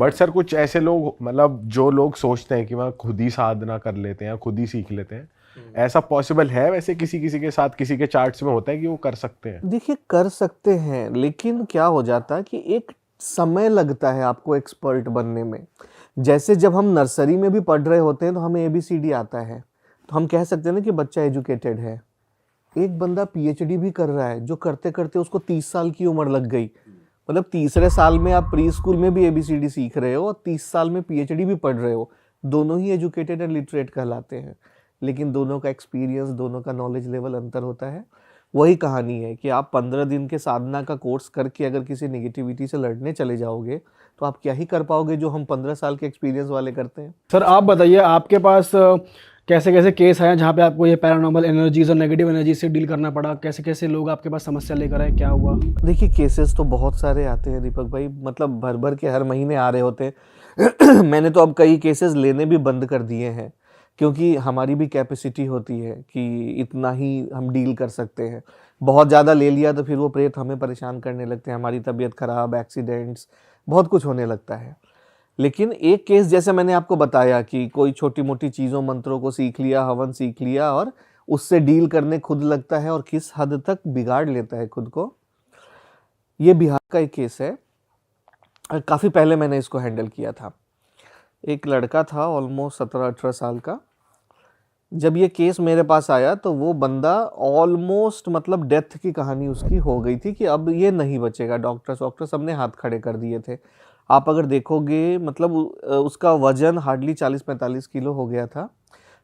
But sir कुछ ऐसे लोग, मतलब जो लोग सोचते हैं कि वह खुद ही साधना कर लेते हैं, खुद ही सीख लेते हैं, ऐसा पॉसिबल है वैसे? किसी किसी के साथ, किसी के चार्ट्स में होता है कि वो कर सकते हैं? देखिए कर सकते हैं, लेकिन क्या हो जाता है कि एक समय लगता है आपको एक्सपर्ट बनने में। जैसे जब हम नर्सरी में भी पढ़ रहे होते हैं तो हमें ABCD आता है, तो हम कह सकते हैं ना कि बच्चा एजुकेटेड है। एक बंदा PhD भी कर रहा है, जो करते करते उसको 30 साल की उम्र लग गई। मतलब तीसरे साल में आप प्री स्कूल में भी ABCD सीख रहे हो और 30 साल में PhD भी पढ़ रहे हो। दोनों ही एजुकेटेड एंड लिटरेट कहलाते हैं, लेकिन दोनों का एक्सपीरियंस, दोनों का नॉलेज लेवल अंतर होता है। वही कहानी है कि आप 15 दिन के साधना का कोर्स करके अगर किसी नेगेटिविटी से लड़ने चले जाओगे तो आप क्या ही कर पाओगे जो हम 15 साल के एक्सपीरियंस वाले करते हैं। सर आप बताइए, आपके पास कैसे कैसे केस आए जहाँ पे आपको ये पैरानॉर्मल एनर्जीज और नेगेटिव एनर्जी से डील करना पड़ा? कैसे कैसे लोग आपके पास समस्या लेकर आए, क्या हुआ? देखिए केसेस तो बहुत सारे आते हैं दीपक भाई, मतलब भर भर के हर महीने आ रहे होते हैं। मैंने तो अब कई केसेस लेने भी बंद कर दिए हैं, क्योंकि हमारी भी कैपेसिटी होती है कि इतना ही हम डील कर सकते हैं। बहुत ज़्यादा ले लिया तो फिर वो प्रेत हमें परेशान करने लगते हैं, हमारी तबीयत खराब, एक्सीडेंट्स, बहुत कुछ होने लगता है। लेकिन एक केस जैसे मैंने आपको बताया कि कोई छोटी मोटी चीज़ों मंत्रों को सीख लिया, हवन सीख लिया और उससे डील करने खुद लगता है और किस हद तक बिगाड़ लेता है खुद को। ये बिहार का एक केस है और काफ़ी पहले मैंने इसको हैंडल किया था। एक लड़का था ऑलमोस्ट 17-18 साल का। जब ये केस मेरे पास आया तो वो बंदा ऑलमोस्ट, मतलब डेथ की कहानी उसकी हो गई थी कि अब ये नहीं बचेगा। डॉक्टर सबने हाथ खड़े कर दिए थे। आप अगर देखोगे मतलब उसका वजन हार्डली 40-45 किलो हो गया था,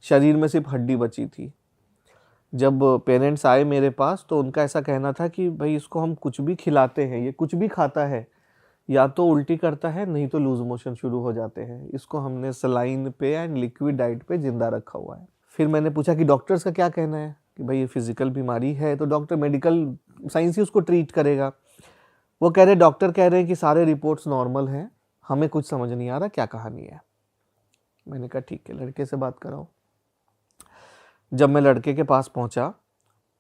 शरीर में सिर्फ हड्डी बची थी। जब पेरेंट्स आए मेरे पास तो उनका ऐसा कहना था कि भाई इसको हम कुछ भी खिलाते हैं, ये कुछ भी खाता है, या तो उल्टी करता है नहीं तो लूज मोशन शुरू हो जाते हैं। इसको हमने सलाइन पे एंड लिक्विड डाइट पे जिंदा रखा हुआ है। फिर मैंने पूछा कि डॉक्टर्स का क्या कहना है कि भाई ये फिजिकल बीमारी है तो डॉक्टर मेडिकल साइंस ही उसको ट्रीट करेगा। वो कह रहे, डॉक्टर कह रहे हैं कि सारे रिपोर्ट्स नॉर्मल हैं, हमें कुछ समझ नहीं आ रहा क्या कहानी है। मैंने कहा ठीक है, लड़के से बात कराओ। जब मैं लड़के के पास पहुंचा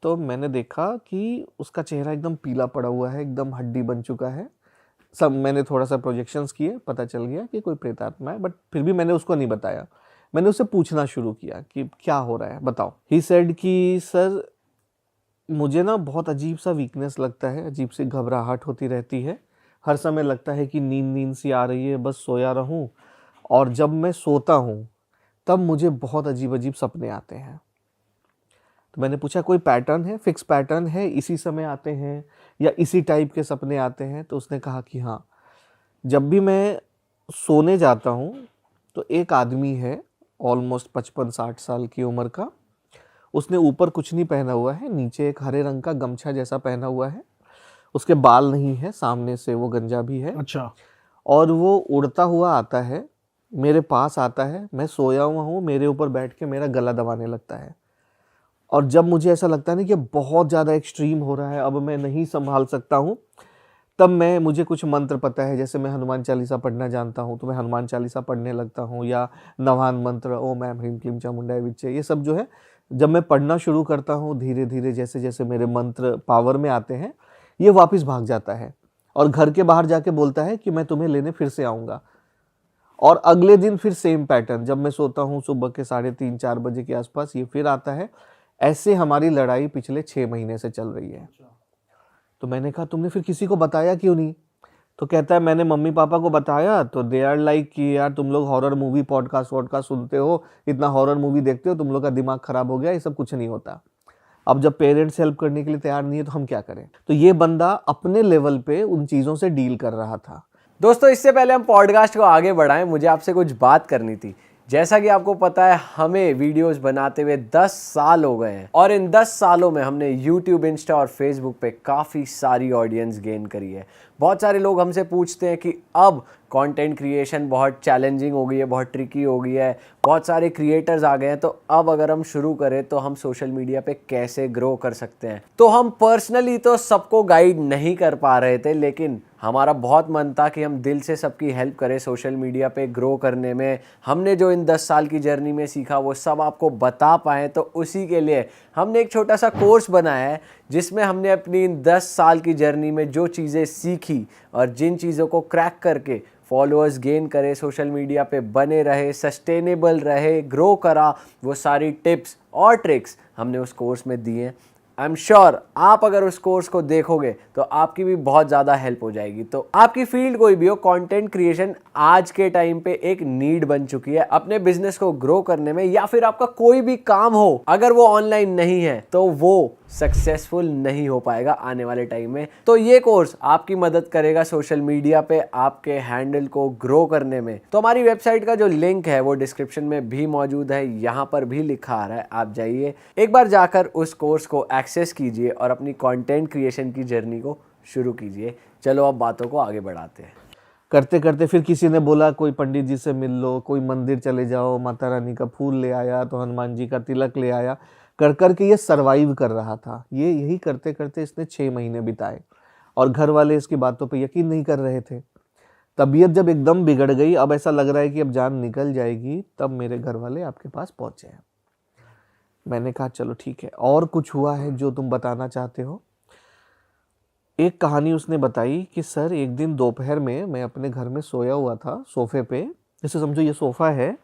तो मैंने देखा कि उसका चेहरा एकदम पीला पड़ा हुआ है, एकदम हड्डी बन चुका है। सब मैंने थोड़ा सा प्रोजेक्शंस किए, पता चल गया कि कोई प्रेतात्मा है, बट फिर भी मैंने उसको नहीं बताया। मैंने उससे पूछना शुरू किया कि क्या हो रहा है, बताओ। ही सेड कि सर मुझे ना बहुत अजीब सा वीकनेस लगता है, अजीब सी घबराहट होती रहती है, हर समय लगता है कि नींद नींद सी आ रही है, बस सोया रहूं, और जब मैं सोता हूं तब मुझे बहुत अजीब अजीब सपने आते हैं। तो मैंने पूछा कोई पैटर्न है, फिक्स पैटर्न है, इसी समय आते हैं या इसी टाइप के सपने आते हैं? तो उसने कहा कि हाँ, जब भी मैं सोने जाता हूँ तो एक आदमी है ऑलमोस्ट 55-60 साल की उम्र का, उसने ऊपर कुछ नहीं पहना हुआ है, नीचे एक हरे रंग का गमछा जैसा पहना हुआ है, उसके बाल नहीं है, सामने से वो गंजा भी है। अच्छा। और वो उड़ता हुआ आता है, मेरे पास आता है, मैं सोया हुआ हूँ, मेरे ऊपर बैठ के मेरा गला दबाने लगता है। और जब मुझे ऐसा लगता है ना कि बहुत ज़्यादा एक्सट्रीम हो रहा है, अब मैं नहीं संभाल सकता हूँ, तब मुझे कुछ मंत्र पता है, जैसे मैं हनुमान चालीसा पढ़ना जानता हूँ तो मैं हनुमान चालीसा पढ़ने लगता हूँ, या नवान मंत्र, ओम ऐम ह्रीम क्लीम चामुंडाय विच्चे, ये सब जो है जब मैं पढ़ना शुरू करता हूँ धीरे धीरे, जैसे जैसे मेरे मंत्र पावर में आते हैं, ये वापस भाग जाता है और घर के बाहर जाके बोलता है कि मैं तुम्हें लेने फिर से आऊँगा। और अगले दिन फिर सेम पैटर्न, जब मैं सोता हूँ सुबह के 3:30-4 बजे के आसपास ये फिर आता है। ऐसे हमारी लड़ाई पिछले 6 महीने से चल रही है। तो मैंने कहा तुमने फिर किसी को बताया क्यों नहीं? तो कहता है मैंने मम्मी पापा को बताया तो दे आर लाइक कि यार तुम लोग हॉरर मूवी पॉडकास्ट सुनते हो, इतना हॉरर मूवी देखते हो, तुम लोग का दिमाग खराब हो गया, ये सब कुछ नहीं होता। अब जब पेरेंट्स हेल्प करने के लिए तैयार नहीं है तो हम क्या करें? तो ये बंदा अपने लेवल पे उन चीज़ों से डील कर रहा था। दोस्तों इससे पहले हम पॉडकास्ट को आगे बढ़ाएं, मुझे आपसे कुछ बात करनी थी। जैसा कि आपको पता है हमें वीडियोस बनाते हुए 10 साल हो गए हैं और इन 10 सालों में हमने YouTube, इंस्टा और फेसबुक पे काफ़ी सारी ऑडियंस गेन करी है। बहुत सारे लोग हमसे पूछते हैं कि अब कंटेंट क्रिएशन बहुत चैलेंजिंग हो गई है, बहुत ट्रिकी हो गई है, बहुत सारे क्रिएटर्स आ गए हैं, तो अब अगर हम शुरू करें तो हम सोशल मीडिया पे कैसे ग्रो कर सकते हैं। तो हम पर्सनली तो सबको गाइड नहीं कर पा रहे थे, लेकिन हमारा बहुत मन था कि हम दिल से सबकी हेल्प करें सोशल मीडिया पे ग्रो करने में। हमने जो इन 10 साल की जर्नी में सीखा वो सब आपको बता पाएँ, तो उसी के लिए हमने एक छोटा सा कोर्स बनाया है जिसमें हमने अपनी इन 10 साल की जर्नी में जो चीज़ें सीखी और जिन चीज़ों को क्रैक करके फॉलोअर्स गेन करे, सोशल मीडिया पे बने रहे, सस्टेनेबल रहे, ग्रो करा, वो सारी टिप्स और ट्रिक्स हमने उस कोर्स में दी हैं। आई एम श्योर आप अगर उस कोर्स को देखोगे तो आपकी भी बहुत ज़्यादा हेल्प हो जाएगी। तो आपकी फील्ड कोई भी हो, कंटेंट क्रिएशन आज के टाइम पे एक नीड बन चुकी है अपने बिजनेस को ग्रो करने में, या फिर आपका कोई भी काम हो अगर वो ऑनलाइन नहीं है तो वो सक्सेसफुल नहीं हो पाएगा आने वाले टाइम में। तो ये कोर्स आपकी मदद करेगा सोशल मीडिया पे आपके हैंडल को ग्रो करने में। तो हमारी वेबसाइट का जो लिंक है वो डिस्क्रिप्शन में भी मौजूद है, यहाँ पर भी लिखा आ रहा है, आप जाइए एक बार जाकर उस कोर्स को एक्सेस कीजिए और अपनी कंटेंट क्रिएशन की जर्नी को शुरू कीजिए। चलो अब बातों को आगे बढ़ाते हैं। करते करते फिर किसी ने बोला कोई पंडित जी से मिल लो, कोई मंदिर चले जाओ, माता रानी का फूल ले आया तो हनुमान जी का तिलक ले आया। कर कर के ये सरवाइव कर रहा था। ये यही करते करते इसने 6 महीने बिताए और घर वाले इसकी बातों पे यकीन नहीं कर रहे थे। तबीयत जब एकदम बिगड़ गई, अब ऐसा लग रहा है कि अब जान निकल जाएगी, तब मेरे घर वाले आपके पास पहुंचे हैं। मैंने कहा चलो ठीक है, और कुछ हुआ है जो तुम बताना चाहते हो? एक कहानी उसने बताई कि सर एक दिन दोपहर में मैं अपने घर में सोया हुआ था सोफे पे, जैसे समझो ये सोफ़ा है,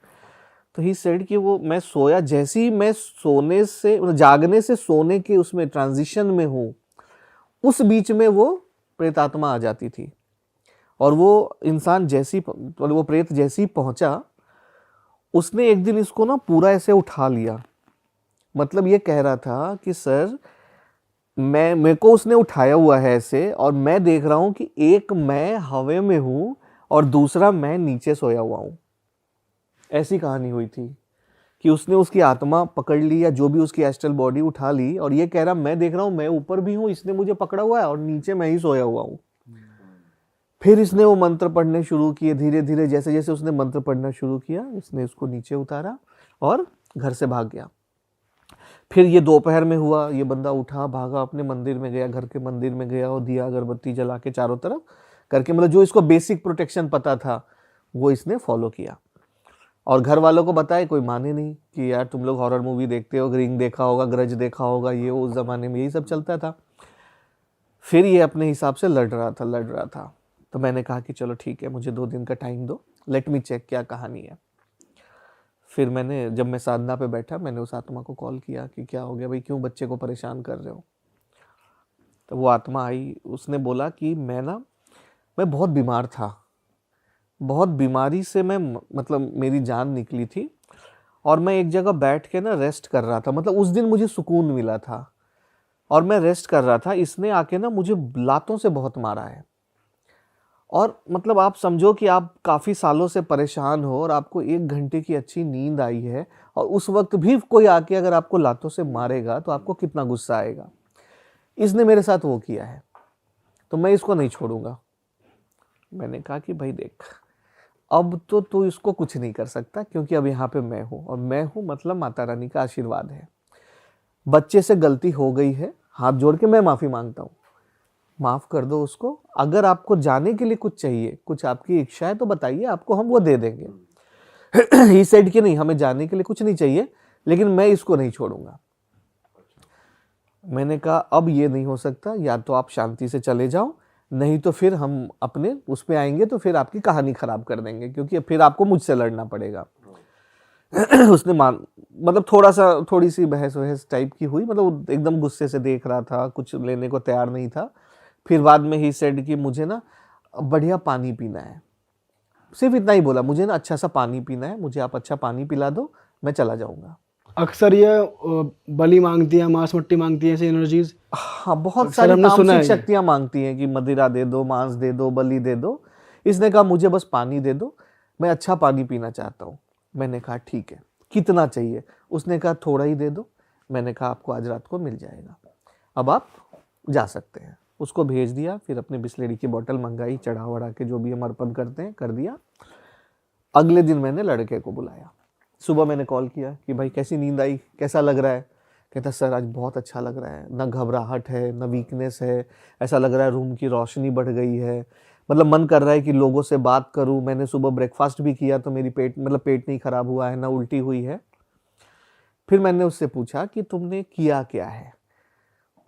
तो ही सेड कि वो मैं सोया, जैसे ही मैं सोने से जागने से सोने के उसमें ट्रांजिशन में हूँ, उस बीच में वो प्रेतात्मा आ जाती थी। और वो इंसान जैसी वो प्रेत जैसी पहुँचा, उसने एक दिन इसको ना पूरा ऐसे उठा लिया। मतलब ये कह रहा था कि सर मेरे को उसने उठाया हुआ है ऐसे, और मैं देख रहा हूँ कि एक मैं हवा में हूँ और दूसरा मैं नीचे सोया हुआ हूँ। ऐसी कहानी हुई थी कि उसने उसकी आत्मा पकड़ ली, या जो भी उसकी एस्ट्रल बॉडी उठा ली, और ये कह रहा मैं देख रहा हूँ मैं ऊपर भी हूँ, इसने मुझे पकड़ा हुआ है और नीचे मैं ही सोया हुआ हूँ। फिर इसने वो मंत्र पढ़ने शुरू किए। धीरे धीरे जैसे जैसे उसने मंत्र पढ़ना शुरू किया, इसने उसको नीचे उतारा और घर से भाग गया। फिर ये दोपहर में हुआ, ये बंदा उठा, भागा, अपने मंदिर में गया, घर के मंदिर में गया और दिया अगरबत्ती जला के चारों तरफ करके, मतलब जो इसको बेसिक प्रोटेक्शन पता था वो इसने फॉलो किया। और घर वालों को बताए, कोई माने नहीं कि यार तुम लोग हॉरर मूवी देखते हो, ग्रिंग देखा होगा, ग्रज देखा होगा, ये उस ज़माने में यही सब चलता था। फिर ये अपने हिसाब से लड़ रहा था। तो मैंने कहा कि चलो ठीक है, मुझे 2 दिन का टाइम दो, लेट मी चेक क्या कहानी है। फिर जब मैं साधना पे बैठा, मैंने उस आत्मा को कॉल किया कि क्या हो गया भाई, क्यों बच्चे को परेशान कर रहे हो? तो वो आत्मा आई, उसने बोला कि मैं बहुत बीमार था, बहुत बीमारी से मैं मतलब मेरी जान निकली थी, और मैं एक जगह बैठ के ना रेस्ट कर रहा था। मतलब उस दिन मुझे सुकून मिला था और मैं रेस्ट कर रहा था। इसने आके ना मुझे लातों से बहुत मारा है। और मतलब आप समझो कि आप काफ़ी सालों से परेशान हो और आपको 1 घंटे की अच्छी नींद आई है, और उस वक्त भी कोई आके अगर आपको लातों से मारेगा तो आपको कितना गुस्सा आएगा। इसने मेरे साथ वो किया है, तो मैं इसको नहीं छोड़ूंगा। मैंने कहा कि भाई देख, अब तो तू इसको कुछ नहीं कर सकता, क्योंकि अब यहाँ पे मैं हूँ, और मैं हूँ मतलब माता रानी का आशीर्वाद है। बच्चे से गलती हो गई है, हाथ जोड़ के मैं माफ़ी मांगता हूँ, माफ़ कर दो उसको। अगर आपको जाने के लिए कुछ चाहिए, कुछ आपकी इच्छा है तो बताइए, आपको हम वो दे देंगे। ही सेड कि नहीं, हमें जाने के लिए कुछ नहीं चाहिए, लेकिन मैं इसको नहीं छोड़ूंगा। मैंने कहा अब ये नहीं हो सकता, या तो आप शांति से चले जाओ, नहीं तो फिर हम अपने उस पे आएंगे तो फिर आपकी कहानी खराब कर देंगे, क्योंकि फिर आपको मुझसे लड़ना पड़ेगा। उसने मतलब थोड़ी सी बहस टाइप की हुई, मतलब एकदम गुस्से से देख रहा था, कुछ लेने को तैयार नहीं था। फिर बाद में ही सेड कि मुझे ना बढ़िया पानी पीना है, सिर्फ इतना ही बोला, मुझे ना अच्छा सा पानी पीना है, मुझे आप अच्छा पानी पिला दो, मैं चला जाऊंगा। अक्सर ये बलि मांगती है, मांस मट्टी मांगती है, ऐसी एनर्जीज। हाँ, बहुत अक्सर सारी हमने सुना है तामसिक ये। शक्तियां मांगती हैं कि मदिरा दे दो, मांस दे दो, बलि दे दो। इसने कहा मुझे बस पानी दे दो, मैं अच्छा पानी पीना चाहता हूँ। मैंने कहा ठीक है, कितना चाहिए? उसने कहा थोड़ा ही दे दो। मैंने कहा आपको आज रात को मिल जाएगा, अब आप जा सकते हैं। उसको भेज दिया। फिर अपने बिस्लेरी की बोतल मंगाई, चढ़ा वढ़ा के जो भी हम अर्पण करते हैं कर दिया। अगले दिन मैंने लड़के को बुलाया। सुबह मैंने कॉल किया कि भाई कैसी नींद आई, कैसा लग रहा है? कहता सर आज बहुत अच्छा लग रहा है, ना घबराहट है ना वीकनेस है, ऐसा लग रहा है रूम की रोशनी बढ़ गई है, मतलब मन कर रहा है कि लोगों से बात करूं। मैंने सुबह ब्रेकफास्ट भी किया तो मेरी पेट नहीं खराब हुआ है, ना उल्टी हुई है। फिर मैंने उससे पूछा कि तुमने किया क्या है?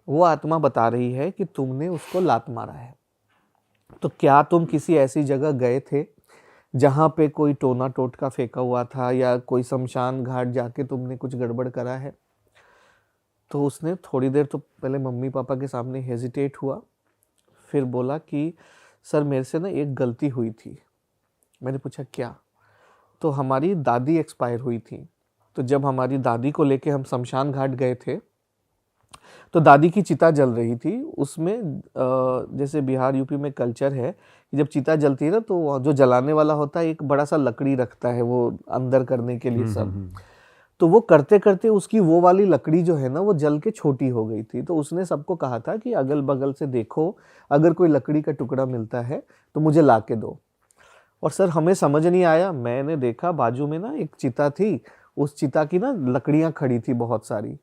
वो आत्मा बता रही है कि तुमने उसको लात मारा है। तो क्या तुम किसी ऐसी जगह गए थे जहाँ पे कोई टोना टोटका फेंका हुआ था या कोई शमशान घाट जाके तुमने कुछ गड़बड़ करा है? तो उसने थोड़ी देर तो पहले मम्मी पापा के सामने हेजिटेट हुआ, फिर बोला कि सर मेरे से ना एक गलती हुई थी। मैंने पूछा क्या? तो हमारी दादी एक्सपायर हुई थी, तो जब हमारी दादी को लेके हम शमशान घाट गए थे तो दादी की चिता जल रही थी। उसमें जैसे बिहार यूपी में कल्चर है कि जब चिता जलती है ना तो जो जलाने वाला होता है एक बड़ा सा लकड़ी रखता है वो अंदर करने के लिए सब। तो वो करते करते उसकी वो वाली लकड़ी जो है ना वो जल के छोटी हो गई थी। तो उसने सबको कहा था कि अगल बगल से देखो, अगर कोई लकड़ी का टुकड़ा मिलता है तो मुझे ला के दो। और सर हमें समझ नहीं आया, मैंने देखा बाजू में ना एक चिता थी, उस चिता की ना लकड़ियाँ खड़ी थी बहुत सारी।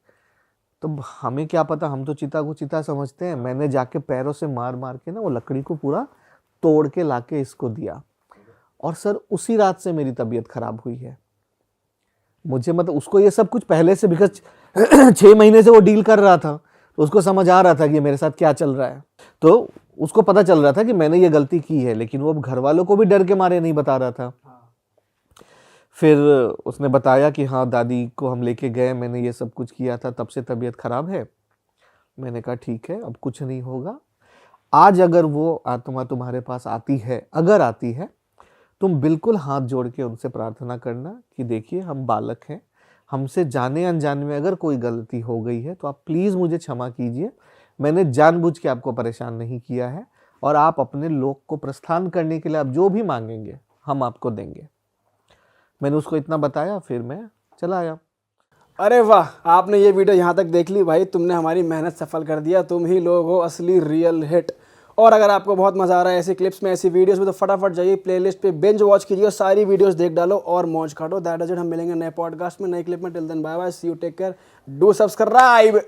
तो हमें क्या पता, हम तो चिता को चिता समझते हैं। मैंने जाके पैरों से मार मार के ना वो लकड़ी को पूरा तोड़ के लाके इसको दिया। और सर उसी रात से मेरी तबीयत खराब हुई है। मुझे मतलब उसको ये सब कुछ पहले से, बिकॉज 6 महीने से वो डील कर रहा था तो उसको समझ आ रहा था कि मेरे साथ क्या चल रहा है। तो उसको पता चल रहा था कि मैंने ये गलती की है, लेकिन वो अब घर वालों को भी डर के मारे नहीं बता रहा था। फिर उसने बताया कि हाँ दादी को हम लेके गए, मैंने ये सब कुछ किया था, तब से तबीयत खराब है। मैंने कहा ठीक है, अब कुछ नहीं होगा। आज अगर वो आत्मा तुम्हारे पास आती है, अगर आती है, तुम बिल्कुल हाथ जोड़ के उनसे प्रार्थना करना कि देखिए हम बालक हैं, हमसे जाने अनजाने में अगर कोई गलती हो गई है तो आप प्लीज़ मुझे क्षमा कीजिए। मैंने जानबूझ के आपको परेशान नहीं किया है, और आप अपने लोक को प्रस्थान करने के लिए आप जो भी मांगेंगे हम आपको देंगे। मैंने उसको इतना बताया, फिर मैं चला आया। अरे वाह, आपने ये वीडियो यहाँ तक देख ली भाई, तुमने हमारी मेहनत सफल कर दिया। तुम ही लोग हो असली रियल हिट। और अगर आपको बहुत मज़ा आ रहा है ऐसी क्लिप्स में, ऐसी वीडियोस में, तो फटाफट जाइए प्लेलिस्ट पे, बिंज वॉच कीजिए, सारी वीडियोस देख डालो और मौज काटो। That is it. हम मिलेंगे नए पॉडकास्ट में, नए क्लिप में। Till then bye bye, see you, take care, do subscribe.